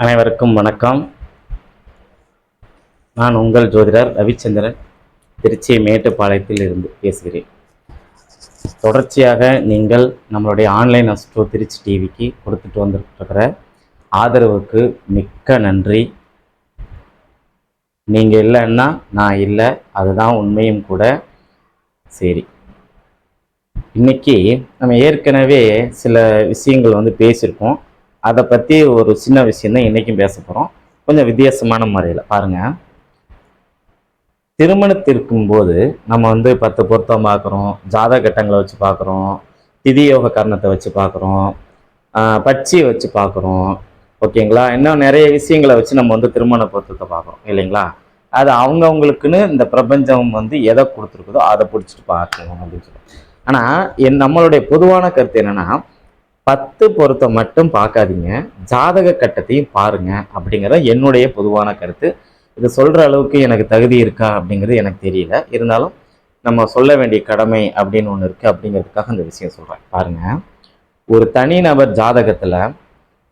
அனைவருக்கும் வணக்கம். நான் உங்கள் ஜோதிடர் ரவிச்சந்திரன், திருச்சி மேட்டுப்பாளையத்தில் இருந்து பேசுகிறேன். தொடர்ச்சியாக நீங்கள் நம்மளுடைய ஆன்லைன் அஸ்ட்ரோ திருச்சி டிவிக்கு கொடுத்துட்டு வந்துருக்கிற ஆதரவுக்கு மிக்க நன்றி. நீங்கள் இல்லைன்னா நான் இல்லை, அதுதான் உண்மையும் கூட. சரி, இன்னைக்கு நம்ம ஏற்கனவே சில விஷயங்கள் பேசியிருக்கோம். அதை பற்றி ஒரு சின்ன விஷயம்தான் இன்றைக்கும் பேச போகிறோம். கொஞ்சம் வித்தியாசமான முறையில் பாருங்கள். திருமணத்திற்கும் போது நம்ம 10 பொருத்தம் பார்க்குறோம், ஜாதக கட்டங்களை வச்சு பார்க்குறோம், திதியோக காரணத்தை வச்சு பார்க்குறோம், பட்சியை வச்சு பார்க்குறோம். ஓகேங்களா? இன்னும் நிறைய விஷயங்களை வச்சு நம்ம திருமண பொருத்தத்தை பார்க்குறோம் இல்லைங்களா? அது அவங்கவுங்களுக்குன்னு இந்த பிரபஞ்சம் எதை கொடுத்துருக்குதோ அதை பிடிச்சிட்டு பார்க்கணும் அப்படின்னு சொல்லி. ஆனால் நம்மளுடைய பொதுவான கருத்து என்னென்னா, 10 பொருத்தம் மட்டும் பார்க்காதீங்க, ஜாதக கட்டத்தையும் பாருங்க அப்படிங்கிறத என்னுடைய பொதுவான கருத்து. இது சொல்கிற அளவுக்கு எனக்கு தகுதி இருக்கா அப்படிங்கிறது எனக்கு தெரியல. இருந்தாலும் நம்ம சொல்ல வேண்டிய கடமை அப்படின்னு ஒன்று இருக்குது. அப்படிங்கிறதுக்காக இந்த விஷயம் சொல்கிறேன். பாருங்கள், ஒரு தனிநபர் ஜாதகத்தில்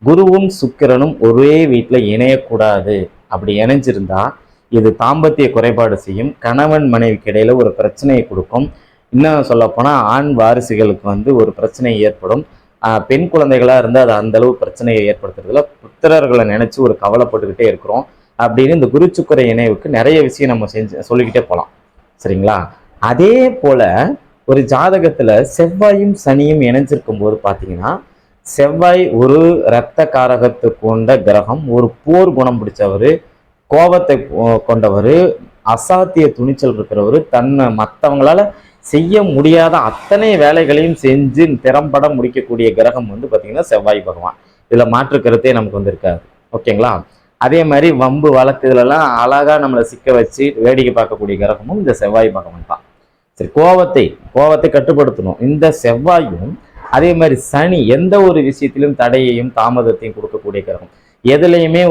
குருவும் சுக்கிரனும் ஒரே வீட்டில் இணையக்கூடாது. அப்படி இணைஞ்சிருந்தா இது தாம்பத்திய குறைபாடு செய்யும், கணவன் மனைவிக்கு இடையில ஒரு பிரச்சனையை கொடுக்கும். இன்னும் சொல்லப்போனால் ஆண் வாரிசுகளுக்கு ஒரு பிரச்சனை ஏற்படும். பெண் குழந்தைகளாக இருந்து அது அந்தளவு பிரச்சனையை ஏற்படுத்துறதுல புத்திரர்களை நினச்சி ஒரு கவலைப்பட்டுக்கிட்டே இருக்கிறோம் அப்படின்னு இந்த குரு சுக்கிர இணைவுக்கு நிறைய விஷயம் நம்ம சொல்லிக்கிட்டே போகலாம். சரிங்களா? அதே போல் ஒரு ஜாதகத்தில் செவ்வாயும் சனியும் இணைஞ்சிருக்கும் போது பார்த்தீங்கன்னா, செவ்வாய் ஒரு இரத்த காரகத்தை கொண்ட கிரகம், ஒரு போர் குணம் பிடிச்சவர், கோபத்தை கொண்டவர், அசாத்திய துணிச்சல் இருக்கிறவர், தன்னை மற்றவங்களால செய்ய முடியாத அத்தனை வேலைகளையும் செஞ்சு திறம்பட முடிக்கக்கூடிய கிரகம் பார்த்தீங்கன்னா செவ்வாய் பகவான். இதில் மாற்று கருத்தே நமக்கு இருக்காது. ஓகேங்களா? அதே மாதிரி வம்பு வழக்கு இதுலலாம் அழகாக நம்மளை சிக்க வச்சு வேடிக்கை பார்க்கக்கூடிய கிரகமும் இந்த செவ்வாய் பகவான் தான். சரி, கோவத்தை கட்டுப்படுத்தணும் இந்த செவ்வாயும். அதே மாதிரி சனி எந்த ஒரு விஷயத்திலும் தடையையும் தாமதத்தையும் கொடுக்கக்கூடிய கிரகம். எதுலையுமே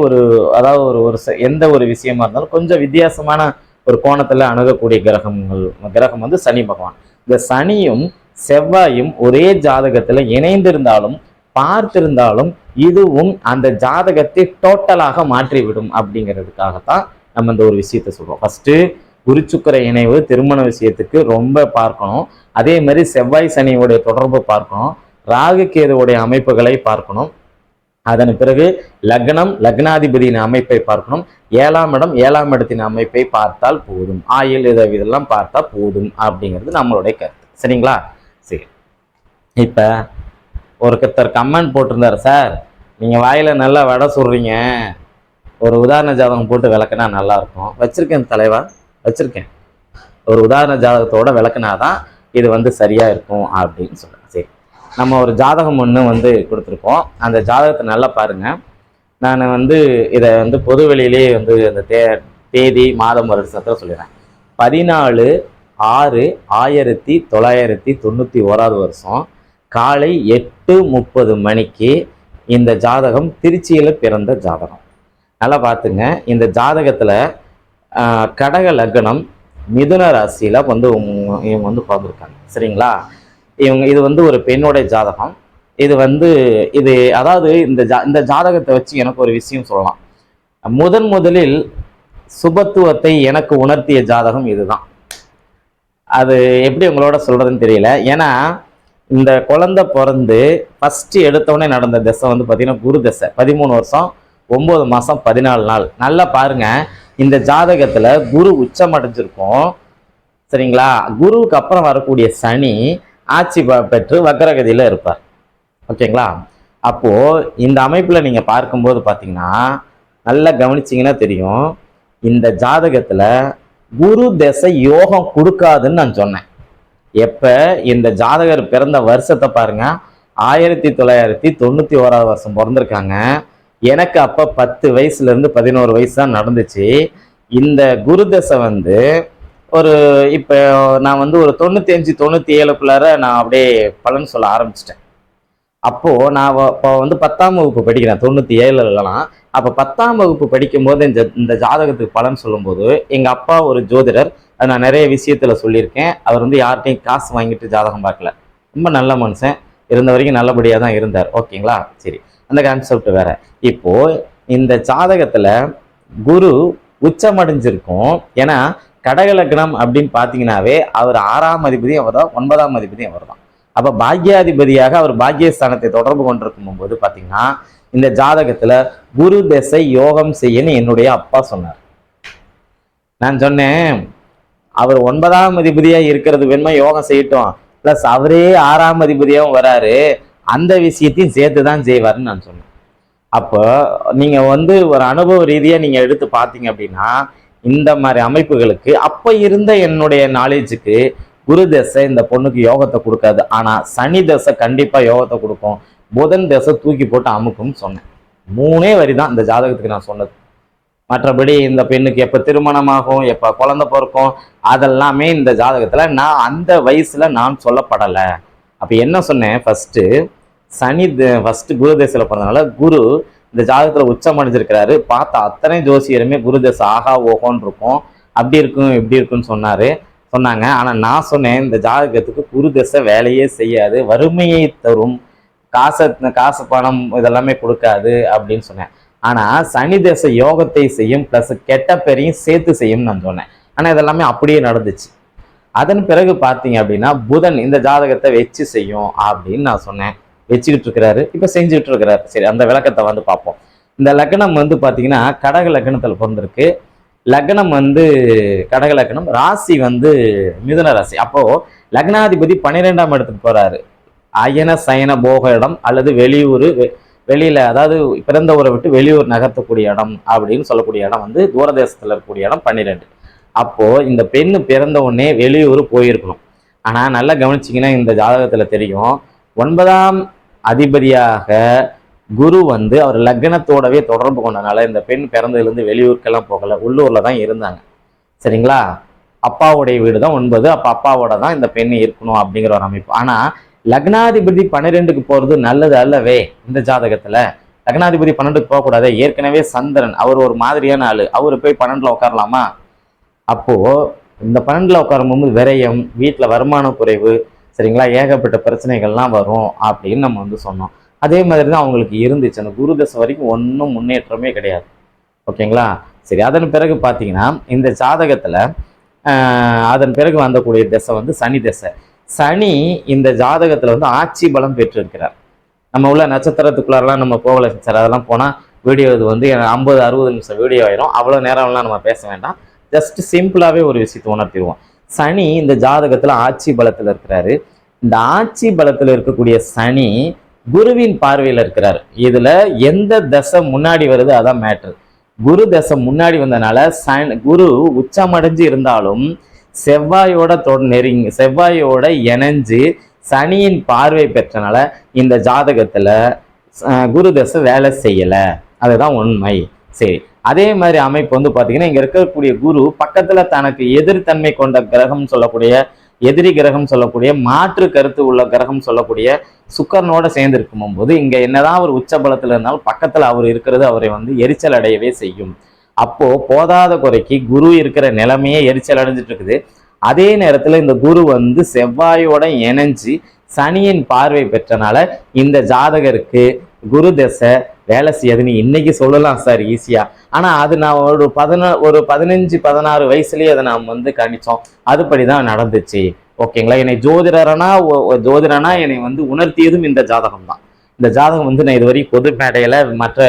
அதாவது எந்த ஒரு விஷயமா இருந்தாலும் கொஞ்சம் வித்தியாசமான ஒரு கோணத்துல அணுகக்கூடிய கிரகம் சனி பகவான். இந்த சனியும் செவ்வாயும் ஒரே ஜாதகத்துல இணைந்திருந்தாலும் பார்த்திருந்தாலும் இதுவும் அந்த ஜாதகத்தை டோட்டலாக மாற்றிவிடும். அப்படிங்கிறதுக்காகத்தான் நம்ம இந்த ஒரு விஷயத்த சொல்றோம். ஃபர்ஸ்ட் குரு சுக்கிர இணைவு திருமண விஷயத்துக்கு ரொம்ப பார்க்கணும். அதே மாதிரி செவ்வாய் சனியுடைய தொடர்பு பார்க்கணும், ராகு கேதுவுடைய அமைப்புகளை பார்க்கணும். அதன் பிறகு லக்னம் லக்னாதிபதியின் அமைப்பை பார்க்கணும். 7ஆம் இடம் 7ஆம் இடத்தின் அமைப்பை பார்த்தால் போதும். ஆயுள் இதெல்லாம் பார்த்தா போதும் அப்படிங்கிறது நம்மளுடைய கருத்து. சரிங்களா? சரி, இப்போ ஒருத்தர் கமெண்ட் போட்டிருந்தார், சார் நீங்கள் வாயில் நல்லா வடை சொல்கிறீங்க, ஒரு உதாரண ஜாதகம் போட்டு விளக்குனா நல்லா இருக்கும். வச்சிருக்கேன் தலைவா, வச்சிருக்கேன். ஒரு உதாரண ஜாதகத்தோட விளக்குனாதான் இது சரியா இருக்கும் அப்படின்னு சொல்கிறேன். சரி, நம்ம ஒரு ஜாதகம் ஒன்று கொடுத்துருக்கோம். அந்த ஜாதகத்தை நல்லா பாருங்கள். நான் இதை பொது வெளியிலே அந்த தேதி மாதம் வருஷத்தில் சொல்லிடுறேன். 14/6/1991 காலை 8:30 மணிக்கு இந்த ஜாதகம் திருச்சியில் பிறந்த ஜாதகம். நல்லா பார்த்துங்க. இந்த ஜாதகத்தில் கடக லக்னம் மிதுன ராசியில் இவங்க பிறந்திருக்காங்க. சரிங்களா? இது ஒரு பெண்ணுடைய ஜாதகம். இது அதாவது இந்த ஜாதகத்தை வச்சு எனக்கு ஒரு விஷயம் சொல்லலாம். முதலில் சுபத்துவத்தை எனக்கு உணர்த்திய ஜாதகம் இதுதான். அது எப்படி உங்களோட சொல்றதுன்னு தெரியல. ஏன்னா இந்த குழந்தை பிறந்து ஃபர்ஸ்ட் எடுத்தவொடனே நடந்த தசை பார்த்தீங்கன்னா குரு தசை. 13 வருஷம் 9 மாதம் 14 நாள். நல்லா பாருங்க, இந்த ஜாதகத்துல குரு உச்சம் அடைஞ்சிருக்கும். சரிங்களா? குருவுக்கு அப்புறம் வரக்கூடிய சனி ஆட்சி பெற்று வக்ரகதியில் இருப்பார். ஓகேங்களா? அப்போ இந்த அமைப்புல நீங்க பார்க்கும்போது பார்த்தீங்கன்னா, நல்லா கவனிச்சிங்கன்னா தெரியும், இந்த ஜாதகத்துல குரு தசை யோகம் கொடுக்காதுன்னு நான் சொன்னேன். எப்ப இந்த ஜாதகர் பிறந்த வருஷத்தை பாருங்க, 1991 பிறந்திருக்காங்க. எனக்கு அப்ப 10 வயசுல இருந்து 11 வயசு தான் நடந்துச்சு. இந்த குரு தசை ஒரு இப்போ நான் ஒரு 95-97க்குள்ளார நான் அப்படியே பலன் சொல்ல ஆரம்பிச்சிட்டேன். அப்போது நான் இப்போ 10ஆம் வகுப்பு படிக்கிறேன், 97லலாம். அப்போ 10ஆம் வகுப்பு படிக்கும்போது இந்த ஜாதகத்துக்கு பலன் சொல்லும்போது எங்கள் அப்பா ஒரு ஜோதிடர், அது நான் நிறைய விஷயத்தில் சொல்லியிருக்கேன். அவர் யார்கிட்டையும் காசு வாங்கிட்டு ஜாதகம் பார்க்கல, ரொம்ப நல்ல மனுஷன், இருந்த வரைக்கும் நல்லபடியாக தான் இருந்தார். ஓகேங்களா? சரி, அந்த கான்செப்ட் வேற. இப்போது இந்த ஜாதகத்துல குரு உச்சமடைஞ்சிருக்கும். ஏன்னா கடக லக்னம் அப்படின்னு பார்த்தீங்கன்னாவே அவர் 6ஆம் அதிபதி அவர் தான், 9ஆம் அதிபதி அவர் தான். அப்போ பாக்யாதிபதியாக அவர் பாக்யஸ்தானத்தை தொடர்பு கொண்டிருக்கும் போது பார்த்தீங்கன்னா இந்த ஜாதகத்துல குரு திசை யோகம் செய்யன்னு என்னுடைய அப்பா சொன்னார். நான் சொன்னேன் அவர் 9ஆம் அதிபதியா இருக்கிறது வேணுமா யோகம் செய்யட்டும், பிளஸ் அவரே 6ஆம் அதிபதியாகவும் வராரு, அந்த விஷயத்தையும் சேர்த்து தான் செய்வாருன்னு நான் சொன்னேன். அப்போ நீங்க ஒரு அனுபவ ரீதியா நீங்க எடுத்து பார்த்தீங்க அப்படின்னா இந்த மாதிரி அமைப்புகளுக்கு அப்ப இருந்த என்னுடைய நாலேஜுக்கு குரு தசை இந்த பொண்ணுக்கு யோகத்தை கொடுக்காது. ஆனா சனி தசை கண்டிப்பா யோகத்தை கொடுக்கும், புதன் தசை தூக்கி போட்டு அமுக்கும்னு சொன்னேன். 3 வரி தான் இந்த ஜாதகத்துக்கு நான் சொன்னது. மற்றபடி இந்த பெண்ணுக்கு எப்ப திருமணமாகும், எப்ப குழந்தை பிறக்கும், அதெல்லாமே இந்த ஜாதகத்துல நான் அந்த வயசுல நான் சொல்லப்படலை. அப்ப என்ன சொன்னேன், ஃபர்ஸ்ட் குரு தசையில பிறந்தனால குரு இந்த ஜாதகத்துல உச்சம் அடைஞ்சிருக்கிறாரு. பார்த்த அத்தனை ஜோசியருமே குரு தசை ஆகா ஓகோன்னு இருக்கும், அப்படி இருக்கும் இப்படி இருக்குன்னு சொன்னாங்க. ஆனா நான் சொன்னேன் இந்த ஜாதகத்துக்கு குரு தசை வேலையே செய்யாது, வறுமையை தரும், காசு பணம் இதெல்லாமே கொடுக்காது அப்படின்னு சொன்னேன். ஆனா சனி தசை யோகத்தை செய்யும், பிளஸ் கெட்ட பேரையும் சேர்த்து செய்யும் நான் சொன்னேன். ஆனா இதெல்லாமே அப்படியே நடந்துச்சு. அதன் பிறகு பார்த்தீங்க அப்படின்னா புதன் இந்த ஜாதகத்தை வச்சு செய்யும் அப்படின்னு நான் சொன்னேன். வச்சுக்கிட்டு இருக்கிறாரு, இப்ப செஞ்சுக்கிட்டு இருக்கிறாரு. சரி, அந்த விளக்கத்தை பார்ப்போம். இந்த லக்னம் பார்த்தீங்கன்னா கடக லக்னத்துல பிறந்திருக்கு. லக்னம் கடக லக்னம், ராசி மிதுன ராசி. அப்போ லக்னாதிபதி 12ஆம் இடத்துக்கு போறாரு. அயன சயன போக இடம் அல்லது வெளியில, அதாவது பிறந்த ஊரை விட்டு வெளியூர் நகர்த்தக்கூடிய இடம் அப்படின்னு சொல்லக்கூடிய இடம் தூரதேசத்துல இருக்கக்கூடிய இடம் 12. அப்போ இந்த பெண்ணு பிறந்த உடனே வெளியூர் போயிருக்கணும். ஆனா நல்லா கவனிச்சிங்கன்னா இந்த ஜாதகத்துல தெரியும் 9ஆம் அதிபதியாக குரு அவர் லக்னத்தோடவே தொடர்பு கொண்டனால இந்த பெண் பிறந்ததுலேருந்து வெளியூருக்கெல்லாம் போகல, உள்ளூர்ல தான் இருந்தாங்க. சரிங்களா? அப்பாவுடைய வீடு தான் 9, அப்ப அப்பாவோட தான் இந்த பெண் இருக்கணும் அப்படிங்கிற ஒரு அமைப்பு. ஆனா லக்னாதிபதி 12க்கு போறது நல்லது அல்லவே. இந்த ஜாதகத்துல லக்னாதிபதி 12க்கு போகக்கூடாது. ஏற்கனவே சந்திரன் அவர் ஒரு மாதிரியான ஆளு, அவரு போய் 12ல உட்காரலாமா? அப்போ இந்த 12ல உட்காரும்போது விரயம், வீட்டுல வருமான குறைவு, சரிங்களா, ஏகப்பட்ட பிரச்சனைகள்லாம் வரும் அப்படின்னு நம்ம சொன்னோம். அதே மாதிரி தான் அவங்களுக்கு இருந்துச்சு. அந்த குரு தசை வரைக்கும் ஒன்றும் முன்னேற்றமே கிடையாது. ஓகேங்களா? சரி, அதன் பிறகு பார்த்தீங்கன்னா இந்த ஜாதகத்துல அதன் பிறகு வந்தக்கூடிய தசை சனி தசை. சனி இந்த ஜாதகத்துல ஆட்சி பலம் பெற்றிருக்கிறார். நம்ம உள்ள நட்சத்திரத்துக்குள்ளாரெல்லாம் நம்ம போகல சார், அதெல்லாம் போனா வீடியோ இது 50-60 நிமிஷம் வீடியோ ஆயிரும். அவ்வளவு நேரம்லாம் நம்ம பேச வேண்டாம். ஜஸ்ட் சிம்பிளாவே ஒரு விஷயத்தை உணர்த்திடுவோம். சனி இந்த ஜாதகத்துல ஆட்சி பலத்துல இருக்கிறாரு. இந்த ஆட்சி பலத்துல இருக்கக்கூடிய சனி குருவின் பார்வையில இருக்கிறாரு. இதுல எந்த தசை முன்னாடி வருது அதான் மேட்ரு. குரு தசை முன்னாடி வந்தனால குரு உச்சமடைஞ்சு இருந்தாலும் செவ்வாயோட இணைஞ்சு சனியின் பார்வை பெற்றனால இந்த ஜாதகத்துல குரு தசை வேலை செய்யல, அதுதான் உண்மை. சரி, அதே மாதிரி அமைப்பு பாத்தீங்கன்னா இங்க இருக்கக்கூடிய குரு பக்கத்துல தனக்கு எதிர்த்தன்மை கொண்ட கிரகம் சொல்லக்கூடிய, எதிரி கிரகம் சொல்லக்கூடிய, மாற்று கருத்து உள்ள கிரகம் சொல்லக்கூடிய சுக்கரனோட சேர்ந்து இருக்கும் போது இங்க என்னதான் அவர் உச்ச பலத்துல இருந்தாலும் பக்கத்துல அவர் இருக்கிறது அவரை எரிச்சல் அடையவே செய்யும். அப்போ போதாத குறைக்கு குரு இருக்கிற நிலைமையே எரிச்சல் அடைஞ்சிட்டு இருக்குது. அதே நேரத்துல இந்த குரு செவ்வாயோட இணைஞ்சு சனியின் பார்வை பெற்றனால இந்த ஜாதகருக்கு குரு தசை வேலை செய்யாதுன்னு இன்னைக்கு சொல்லலாம் சார் ஈஸியா. ஆனா அது நான் ஒரு 15-16 வயசுலயே அதை நாம் கணிச்சோம். அதுபடிதான் நடந்துச்சு. ஓகேங்களா? என்னை ஜோதிடனா என்னை உணர்த்தியதும் இந்த ஜாதகம் தான். இந்த ஜாதகம் நான் இதுவரை பொது மேடையில மற்ற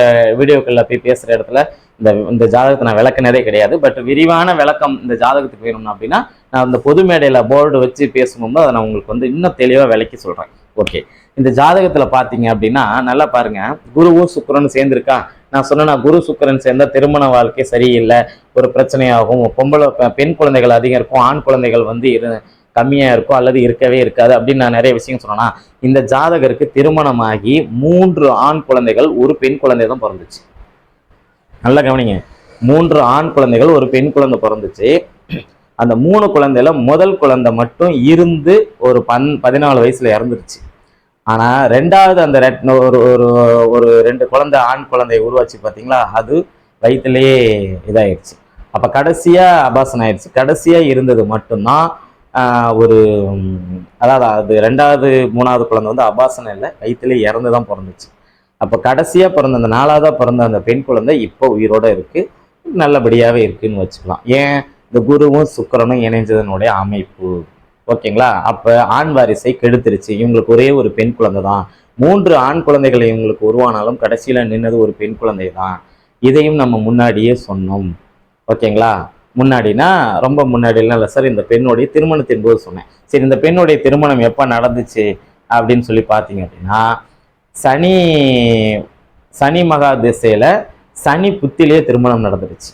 வீடியோக்கள்ல போய் பேசுற இடத்துல இந்த ஜாதகத்தை நான் விளக்குனதே கிடையாது. பட் விரிவான விளக்கம் இந்த ஜாதகத்துக்கு வேணும்னா அப்படின்னா நான் இந்த பொது மேடையில போர்டு வச்சு பேசும்போது அதை நான் உங்களுக்கு இன்னும் தெளிவா விளக்கி சொல்றேன். ஓகே, இந்த ஜாதகத்துல பாத்தீங்க அப்படின்னா நல்லா பாருங்க, குருவும் சுக்கிரனும் சேர்ந்திருக்கா. நான் சொன்னா குரு சுக்கிரன் சேர்ந்தா திருமண வாழ்க்கை சரியில்லை, ஒரு பிரச்சனையாகும், பெண் குழந்தைகள் அதிகம் இருக்கும், ஆண் குழந்தைகள் கம்மியா இருக்கும் அல்லது இருக்கவே இருக்காது அப்படின்னு நான் நிறைய விஷயம் சொன்னா, இந்த ஜாதகருக்கு திருமணமாகி 3 ஆண் குழந்தைகள், ஒரு பெண் குழந்தை தான் பிறந்துச்சு. நல்லா கவனிங்க, 3 ஆண் குழந்தைகள், ஒரு பெண் குழந்தை பிறந்துச்சு. அந்த 3 குழந்தையில முதல் குழந்தை மட்டும் இருந்து ஒரு 14 வயசுல இறந்துருச்சு. ஆனா ரெண்டாவது அந்த ஒரு 2 குழந்தை ஆண் குழந்தையை உருவாச்சு பாத்தீங்களா, அது வயிற்றுலயே இதாயிருச்சு. அப்ப கடைசியா அபாசனம் ஆயிடுச்சு. கடைசியா இருந்தது மட்டும்தான் அதாவது அது 2வது 3வது குழந்தை அபாசனம் இல்லை, வயிற்றுலயே இறந்துதான் பிறந்துச்சு. அப்போ கடைசியாக பிறந்த அந்த 4ஆவதா பிறந்த அந்த பெண் குழந்தை இப்போ உயிரோட இருக்கு, நல்லபடியாகவே இருக்குன்னு வச்சுக்கலாம். ஏன்? இந்த குருவும் சுக்கிரனும் இணைஞ்சதனுடைய அமைப்பு. ஓகேங்களா? அப்போ ஆண் வாரிசை கெடுத்துருச்சு. இவங்களுக்கு ஒரே ஒரு பெண் குழந்தை தான். 3 ஆண் குழந்தைகளை இவங்களுக்கு உருவானாலும் கடைசியில் நின்னது ஒரு பெண் குழந்தை தான். இதையும் நம்ம முன்னாடியே சொன்னோம். ஓகேங்களா? முன்னாடினா ரொம்ப முன்னாடிலாம் இல்லை சார், இந்த பெண்ணுடைய திருமணத்தின் போது சொன்னேன். சரி, இந்த பெண்ணுடைய திருமணம் எப்போ நடந்துச்சு அப்படின்னு சொல்லி பார்த்தீங்க அப்படின்னா, சனி சனி மகா திசையில சனி புத்திலேயே திருமணம் நடந்துருச்சு.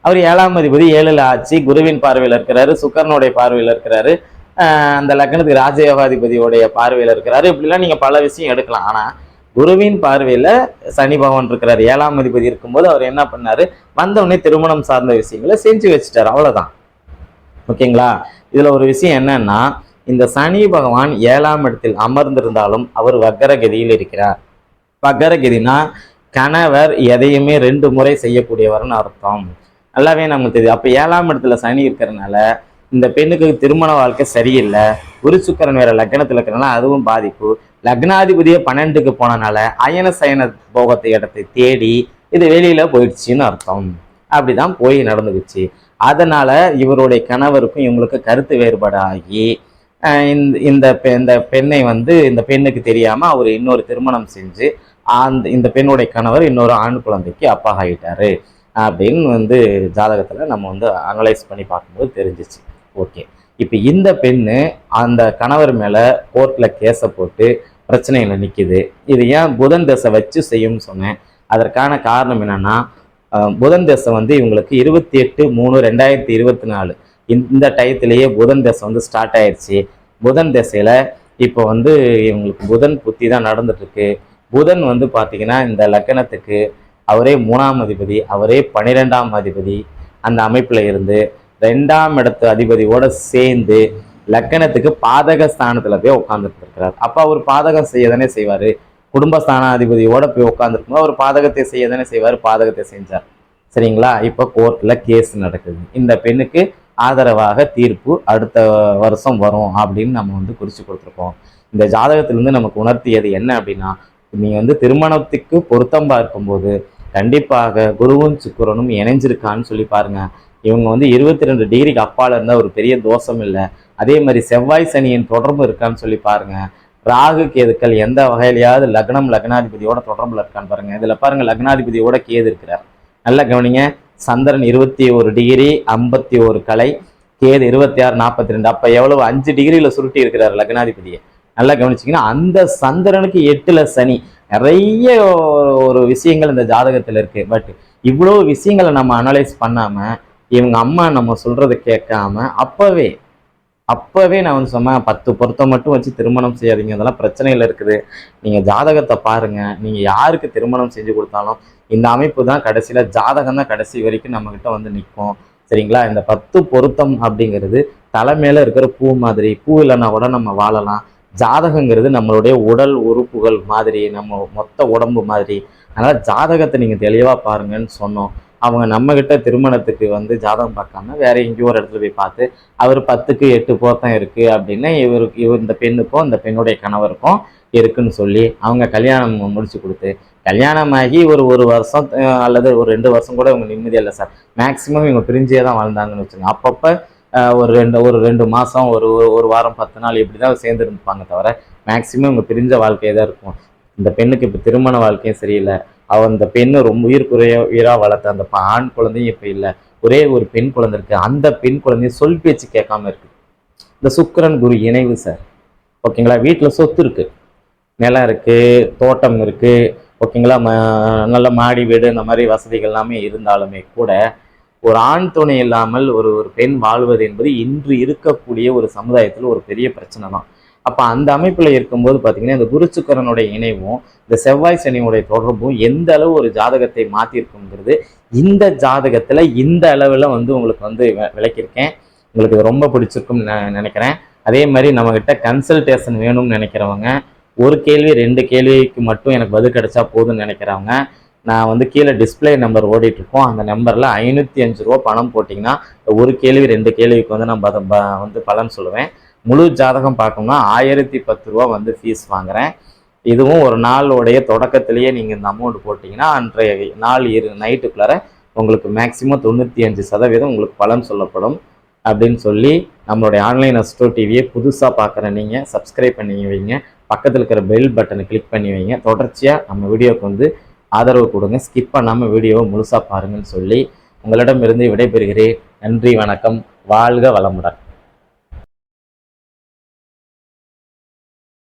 அவர் 7ஆம் அதிபதி 7ல் ஆட்சி, குருவின் பார்வையில் இருக்கிறாரு, சுக்கரனுடைய பார்வையில் இருக்கிறாரு, அந்த லக்னத்துக்கு ராஜயோகாதிபதியோடைய பார்வையில் இருக்கிறாரு. இப்படிலாம் நீங்க பல விஷயம் எடுக்கலாம். ஆனா குருவின் பார்வையில சனி பகவான் இருக்கிறார், 7ஆம் அதிபதி இருக்கும்போது அவர் என்ன பண்ணாரு, வந்தவுடனே திருமணம் சார்ந்த விஷயங்களை செஞ்சு வச்சுட்டாரு. அவ்வளவுதான். ஓகேங்களா? இதுல ஒரு விஷயம் என்னன்னா, இந்த சனி பகவான் 7ஆம் இடத்தில் அமர்ந்திருந்தாலும் அவர் வக்கரகதியில் இருக்கிறார். வக்கரகதினா கணவர் எதையுமே 2 முறை செய்யக்கூடியவர்னு அர்த்தம். நல்லாவே நமக்கு தெரியுது. அப்ப 7ஆம் இடத்துல சனி இருக்கிறதுனால இந்த பெண்ணுக்கு திருமண வாழ்க்கை சரியில்லை. குரு சுக்கிரன் வேற லக்னத்துல இருக்கிறனால அதுவும் பாதிப்பு. லக்னாதிபதியே 12க்கு போனனால அயன சயன போகத்தை இடத்தை தேடி இது வெளியில போயிடுச்சுன்னு அர்த்தம். அப்படிதான் போய் நடந்துக்குச்சு. அதனால இவருடைய கணவருக்கும் இவங்களுக்கு கருத்து வேறுபாடு ஆகி இந்த பெண்ணை இந்த பெண்ணுக்கு தெரியாம அவர் இன்னொரு திருமணம் செஞ்சு இந்த பெண்ணுடைய கணவர் இன்னொரு ஆண் குழந்தைக்கு அப்பா ஆகிட்டாரு அப்படின்னு ஜாதகத்துல நம்ம அனலைஸ் பண்ணி பார்க்கும்போது தெரிஞ்சிச்சு. ஓகே, இப்போ இந்த பெண்ணு அந்த கணவர் மேல கோர்ட்ல கேஸை போட்டு பிரச்சனையில நிக்குது. இது ஏன் புதன் தசை வச்சு செய்யும்னு சொன்னேன். அதற்கான காரணம் என்னன்னா, புதன் தசை இவங்களுக்கு 28/3/2024 இந்த டயத்திலேயே புதன் தசை ஸ்டார்ட் ஆயிடுச்சு. புதன் தசையில இப்போ இவங்களுக்கு புதன் புத்தி தான் நடந்துட்டு இருக்கு. புதன் பார்த்தீங்கன்னா இந்த லக்னத்துக்கு அவரே 3ஆம் அதிபதி, அவரே 12ஆம் அதிபதி. அந்த அமைப்புல இருந்து 2ஆம் இடத்து அதிபதியோட சேர்ந்து லக்கணத்துக்கு பாதக ஸ்தானத்துல போய் உட்கார்ந்துட்டு இருக்கிறார். அப்ப அவர் பாதகம் செய்ய தானே செய்வாரு. குடும்பஸ்தானாதிபதியோட போய் உட்கார்ந்துருக்கும் அவர் பாதகத்தை செய்ய தானே செய்வார். பாதகத்தை செஞ்சார். சரிங்களா? இப்ப கோர்ட்ல கேஸ் நடக்குது. இந்த பெண்ணுக்கு ஆதரவாக தீர்ப்பு அடுத்த வருஷம் வரும் அப்படின்னு நம்ம குறிச்சு கொடுத்துருக்கோம். இந்த ஜாதகத்திலிருந்து நமக்கு உணர்த்தியது என்ன அப்படின்னா, நீங்க திருமணத்துக்கு பொருத்தம் பார்க்கும்போது கண்டிப்பாக குருவும் சுக்கிரனும் இணைஞ்சிருக்கான்னு சொல்லி பாருங்க. இவங்க 22 டிகிரிக்கு அப்பால இருந்தா ஒரு பெரிய தோஷம் இல்லை. அதே மாதிரி செவ்வாய் சனியின் தொடர்பு இருக்கான்னு சொல்லி பாருங்க. ராகு கேதுக்கள் எந்த வகையிலையாவது லக்னாதிபதியோட தொடர்புல இருக்கான்னு பாருங்க. இதுல பாருங்க லக்னாதிபதியோட கேது இருக்கிறார். நல்லா கவனிங்க. சந்திரன் 21 டிகிரி 51 கலை, கேது 26 42. அப்ப எவ்வளவு 5 டிகிரியில சுருட்டி இருக்கிறார் லக்னாதிபதியை. நல்லா கவனிச்சிங்கன்னா அந்த சந்திரனுக்கு 8ல் சனி. நிறைய ஒரு விஷயங்கள் இந்த ஜாதகத்துல இருக்கு. பட் இவ்வளவு விஷயங்களை நம்ம அனலைஸ் பண்ணாம இவங்க அம்மா நம்ம சொல்றதை கேட்காம அப்பவே நான் சொன்னேன், 10 பொருத்தம் மட்டும் வச்சு திருமணம் செய்யாதீங்க, அதெல்லாம் பிரச்சனைகள் இருக்குது. நீங்க ஜாதகத்தை பாருங்க. நீங்க யாருக்கு திருமணம் செஞ்சு கொடுத்தாலும் இந்த அமைப்பு தான் கடைசியில, ஜாதகம் தான் கடைசி வரைக்கும் நம்ம கிட்ட நிற்கும். சரிங்களா? இந்த 10 பொருத்தம் அப்படிங்கிறது தலை மேல இருக்கிற பூ மாதிரி. பூ இல்லைன்னா கூட நம்ம வாழலாம். ஜாதகங்கிறது நம்மளுடைய உடல் உறுப்புகள் மாதிரி, நம்ம மொத்த உடம்பு மாதிரி. அதனால ஜாதகத்தை நீங்க தெளிவா பாருங்கன்னு சொன்னோம். அவங்க நம்ம கிட்ட திருமணத்துக்கு ஜாதகம் பார்க்காம வேற எங்கேயோ ஒரு இடத்துல போய் பார்த்து அவர் 10க்கு 8 பொருத்தம் இருக்கு அப்படின்னு இவர் இந்த பெண்ணுக்கும் இந்த பெண்ணுடைய கணவருக்கும் இருக்குன்னு சொல்லி அவங்க கல்யாணம் முடிச்சு கொடுத்து, கல்யாணமாகி ஒரு வருஷம் அல்லது ஒரு 2 வருஷம் கூட இவங்க நிம்மதியா இல்லை சார். மேக்சிமம் இவங்க பிரிஞ்சே தான் வாழ்ந்தாங்கன்னு வச்சுங்க. அப்பப்போ ஒரு 2 மாதம் ஒரு வாரம் 10 நாள் இப்படிதான் சேர்ந்து இருப்பாங்க தவிர மேக்சிமம் இவங்க பிரிஞ்ச வாழ்க்கையே தான் இருக்கும். இந்த பெண்ணுக்கு இப்போ திருமண வாழ்க்கையும் சரியில்லை. அந்த பெண்ணு ரொம்ப உயிராக வளர்த்த அந்த ஆண் குழந்தையும் இப்போ இல்லை. ஒரே ஒரு பெண் குழந்தை இருக்கு. அந்த பெண் குழந்தையும் சொல் பேச்சு கேட்காம இருக்கு. இந்த சுக்கிரன் குரு இணைவு சார். ஓகேங்களா? வீட்டில் சொத்து இருக்கு, நிலம் இருக்கு, தோட்டம் இருக்கு. ஓகேங்களா? நல்ல மாடி வீடு இந்த மாதிரி வசதிகள் எல்லாமே இருந்தாலுமே கூட ஒரு ஆண் துணை இல்லாமல் ஒரு பெண் வாழ்வது என்பது இன்று இருக்கக்கூடிய ஒரு சமுதாயத்தில் ஒரு பெரிய பிரச்சனை தான். அப்போ அந்த அமைப்பில் இருக்கும்போது பார்த்தீங்கன்னா இந்த குரு சுக்கிரனுடைய இணைவும் இந்த செவ்வாய் சனியுடைய தொடர்பும் எந்த அளவு ஒரு ஜாதகத்தை மாற்றிருக்குங்கிறது இந்த ஜாதகத்தில் இந்த அளவில் உங்களுக்கு விளக்கியிருக்கேன். உங்களுக்கு ரொம்ப பிடிச்சிருக்கும்னு நான் நினைக்கிறேன். அதே மாதிரி நம்மக்கிட்ட கன்சல்டேஷன் வேணும்னு நினைக்கிறவங்க, ஒரு கேள்வி 2 கேள்விக்கு மட்டும் எனக்கு பதில் கிடைச்சா போதும்னு நினைக்கிறவங்க, நான் கீழே டிஸ்பிளே நம்பர் ஓடிட்டுருக்கோம். அந்த நம்பரில் 505 ரூபா பணம் போட்டிங்கன்னா ஒரு கேள்வி 2 கேள்விக்கு நான் பலன் சொல்லுவேன். முழு ஜாதகம் பார்க்கணும்னா 1010 ரூபா ஃபீஸ் வாங்குறேன். இதுவும் ஒரு நாளுடைய தொடக்கத்திலேயே நீங்கள் இந்த அமௌண்ட் போட்டிங்கன்னா அன்றைய நாள் நைட்டுக்குள்ளார உங்களுக்கு மேக்ஸிமம் 95% உங்களுக்கு பலன் சொல்லப்படும் அப்படின்னு சொல்லி நம்மளுடைய ஆன்லைன் அஸ்ட்ரோ டிவியை புதுசாக பார்க்குற நீங்கள் சப்ஸ்கிரைப் பண்ணி வைங்க, பக்கத்தில் இருக்கிற பெல் பட்டனை கிளிக் பண்ணி வைங்க, தொடர்ச்சியாக நம்ம வீடியோவுக்கு வந்து ஆதரவு கொடுங்க, ஸ்கிப் பண்ணாமல் வீடியோவை முழுசாக பாருங்கன்னு சொல்லி உங்களிடமிருந்து விடைபெறுகிறேன். நன்றி, வணக்கம், வாழ்க வளமுடன்.